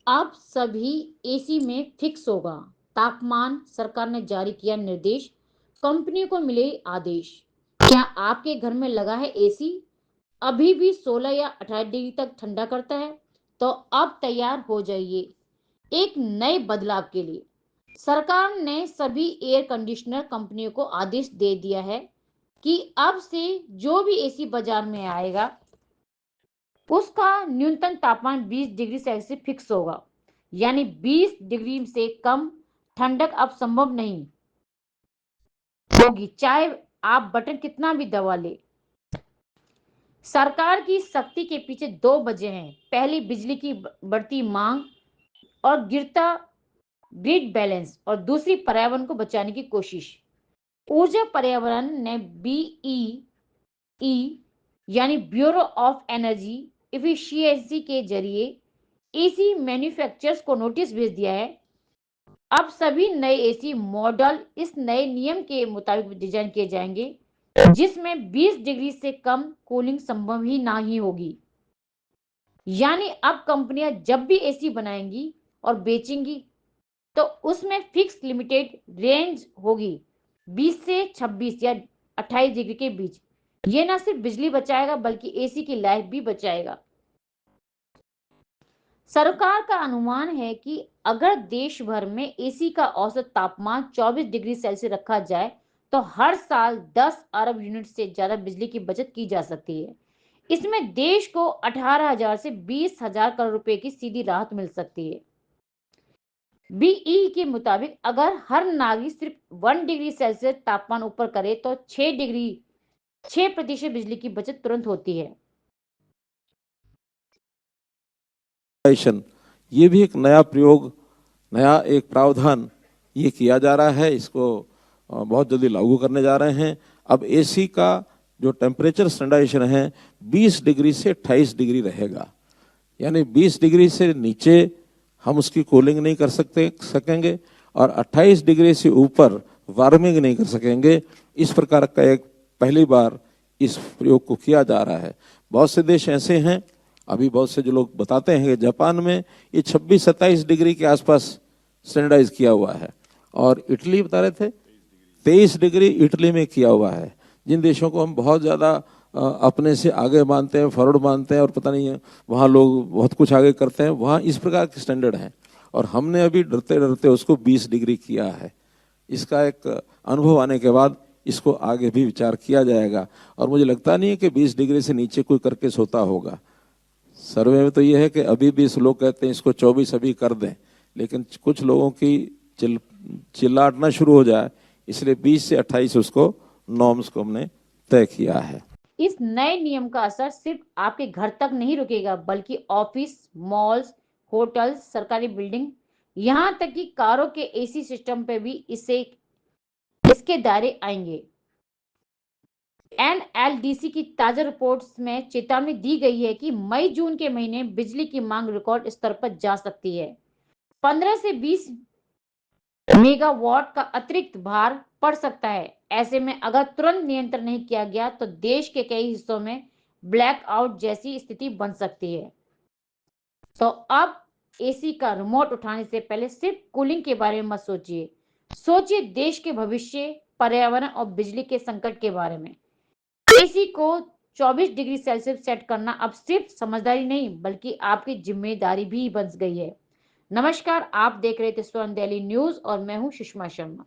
अब सभी एसी में फिक्स होगा तापमान। सरकार ने जारी किया निर्देश, कंपनियों को मिले आदेश। क्या आपके घर में लगा है एसी? अभी भी 16 या 18 डिग्री तक ठंडा करता है? तो अब तैयार हो जाइए एक नए बदलाव के लिए। सरकार ने सभी एयर कंडीशनर कंपनियों को आदेश दे दिया है कि अब से जो भी एसी बाजार में आएगा उसका न्यूनतम तापमान 20 डिग्री सेल्सियस फिक्स होगा। यानी 20 डिग्री से कम ठंडक अब संभव नहीं होगी, चाहे आप बटन कितना भी दबा ले। सरकार की सख्ती के पीछे दो वजह हैं। पहली, बिजली की बढ़ती मांग और गिरता ग्रिड बैलेंस, और दूसरी, पर्यावरण को बचाने की कोशिश। ऊर्जा पर्यावरण ने बीईई यानी ब्यूरो ऑफ एनर्जी इफिशियंसी के जरिए एसी मैन्युफैक्चरर्स को नोटिस भेज दिया है। अब सभी नए एसी मॉडल इस नए नियम के मुताबिक डिजाइन किए जाएंगे जिसमें 20 डिग्री से कम कूलिंग संभव ही ना ही होगी। यानी अब कंपनियां जब भी एसी बनाएंगी और बेचेंगी तो उसमें फिक्स लिमिटेड रेंज होगी 20 से 26 या 28 डिग्री के बीच। ये ना सिर्फ बिजली बचाएगा बल्कि एसी की लाइफ भी बचाएगा। सरकार का अनुमान है कि अगर देश भर में एसी का औसत तापमान 24 डिग्री सेल्सियस रखा जाए तो हर साल 10 अरब यूनिट से ज्यादा बिजली की बचत की जा सकती है। इसमें देश को 18,000 से 20,000 करोड़ रुपए की सीधी राहत मिल सकती है। बीई के मुताबिक अगर हर नागरिक सिर्फ 1 डिग्री सेल्सियस तापमान ऊपर करे तो 6% बिजली की बचत तुरंत होती है। ये भी एक नया प्रयोग, नया एक प्रावधान ये किया जा रहा है। इसको बहुत जल्दी लागू करने जा रहे हैं। अब एसी का जो टेम्परेचर स्टैंडर्डाइजेशन है 20 डिग्री से 28 डिग्री रहेगा। यानी 20 डिग्री से नीचे हम उसकी कूलिंग नहीं कर सकेंगे और 28 डिग्री से ऊपर वार्मिंग नहीं कर सकेंगे। इस प्रकार का एक पहली बार इस प्रयोग को किया जा रहा है। बहुत से देश ऐसे हैं, अभी बहुत से जो लोग बताते हैं कि जापान में ये 26-27 डिग्री के आसपास स्टैंडर्डाइज किया हुआ है, और इटली बता रहे थे 23 डिग्री इटली में किया हुआ है। जिन देशों को हम बहुत ज़्यादा अपने से आगे मानते हैं, फॉरवर्ड मानते हैं और पता नहीं है वहाँ लोग बहुत कुछ आगे करते हैं, वहाँ इस प्रकार के स्टैंडर्ड हैं और हमने अभी डरते डरते उसको 20 डिग्री किया है। इसका एक अनुभव आने के बाद इसको आगे भी विचार किया जाएगा और मुझे लगता नहीं है कि 20 डिग्री से नीचे कोई करके सोता होगा। सर्वे में तो ये है कि अभी 20 लोग कहते हैं इसको 24 अभी कर दें, लेकिन कुछ लोगों की चिल्लाटना शुरू हो जाए, इसलिए 20 से 28 उसको नॉर्म्स को हमने तय किया है। इस नए नियम का असर सिर्फ आपके घर तक नहीं रुकेगा बल्कि ऑफिस, मॉल्स, होटल्स, सरकारी बिल्डिंग, यहां तक कि कारों के एसी सिस्टम पे भी इसके दायरे आएंगे। एनएलडीसी की ताजा रिपोर्ट्स में चेतावनी दी गई है कि मई जून के महीने बिजली की मांग रिकॉर्ड स्तर पर जा सकती है। 15 से 20 मेगावाट का अतिरिक्त भार पड़ सकता है। ऐसे में अगर तुरंत नियंत्रण नहीं किया गया तो देश के कई हिस्सों में ब्लैकआउट जैसी स्थिति बन सकती है। तो अब एसी का रिमोट उठाने से पहले सिर्फ कूलिंग के बारे में मत सोचिए, सोचिए देश के भविष्य, पर्यावरण और बिजली के संकट के बारे में। एसी को 24 डिग्री सेल्सियस सेट करना अब सिर्फ समझदारी नहीं बल्कि आपकी जिम्मेदारी भी बन गई है। नमस्कार, आप देख रहे थे स्वर्ण दिल्ली न्यूज और मैं हूं सुषमा शर्मा।